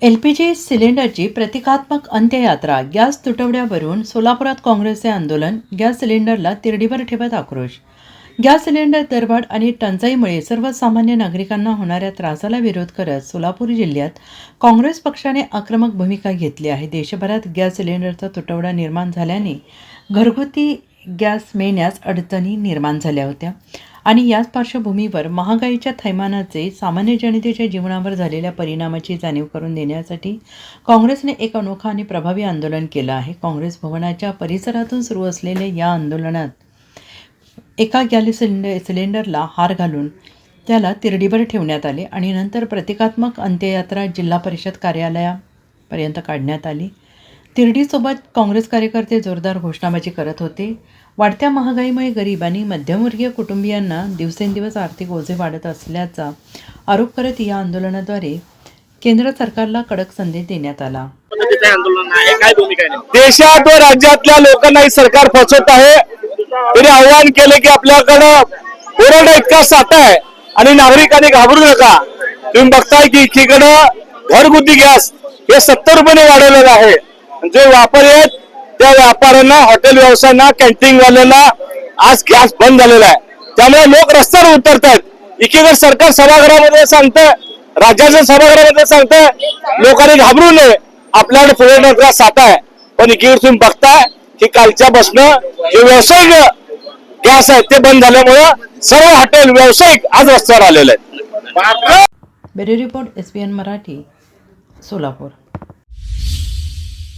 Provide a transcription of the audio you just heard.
LPG सिलेंडरची प्रतिकात्मक अंत्ययात्रा. गॅस तुटवड्यावरून सोलापुरात काँग्रेसचे आंदोलन. गॅस सिलेंडरला तिरडीवर ठेवत आक्रोश. गॅस सिलेंडर दरवाढ आणि टंचाईमुळे सर्वसामान्य नागरिकांना होणाऱ्या त्रासाला विरोध करत सोलापूर जिल्ह्यात काँग्रेस पक्षाने आक्रमक भूमिका घेतली आहे. देशभरात गॅस सिलेंडरचा तुटवडा निर्माण झाल्याने घरगुती गॅस मिळण्यास अडचणी निर्माण झाल्या होत्या आणि याच पार्श्वभूमीवर महागाईच्या थैमानाचे सामान्य जनतेच्या जीवनावर झालेल्या परिणामाची जाणीव करून देण्यासाठी काँग्रेसने एक अनोखा आणि प्रभावी आंदोलन केलं आहे. काँग्रेस भवनाच्या परिसरातून सुरू असलेल्या या आंदोलनात एका गॅस सिलेंडरला हार घालून त्याला तिरडीवर ठेवण्यात आले आणि नंतर प्रतिकात्मक अंत्ययात्रा जिल्हा परिषद कार्यालयापर्यंत काढण्यात आली. तिरडीसोबत काँग्रेस कार्यकर्ते जोरदार घोषणाबाजी करत होते. वाढत्या महागाईमुळे गरीब आणि मध्यमवर्गीय कुटुंबियांना दिवसेंदिवस आर्थिक ओझे वाढत असल्याचा आरोप करत या आंदोलनाद्वारे केंद्र सरकारला कडक संदेश देण्यात आला. देशात व राज्यातल्या लोकांना ही सरकार फसवत आहे. तरी आव्हान केले की आपल्याकडं पुरवठा इतका साठा आहे आणि नागरिकांनी घाबरू नका. तुम्ही बघताय की एकीकडं घरगुती गॅस हे 70 रुपयाने वाढवलेलं आहे. जे व्यापारी आहेत त्या व्यापाऱ्यांना, हॉटेल व्यवसायांना, कॅन्टीन वाल्यांना आज गॅस बंद झालेला आहे. त्यामुळे लोक रस्त्यावर उतरत आहेत. एकीकडे सरकार सभागृहामध्ये सांगतंय, राज्याच्या सभागृहामध्ये सांगतंय लोकांनी घाबरू नये, आपल्याकडे पुरवठा साठा आहे. पण एकीकडे तुम्ही बघताय की कालच्या बसनं जे व्यावसायिक गॅस आहेत ते बंद झाल्यामुळे सर्व हॉटेल व्यावसायिक आज रस्त्यावर आलेले आहेत. Bureau report SBN Marathi, Solapur.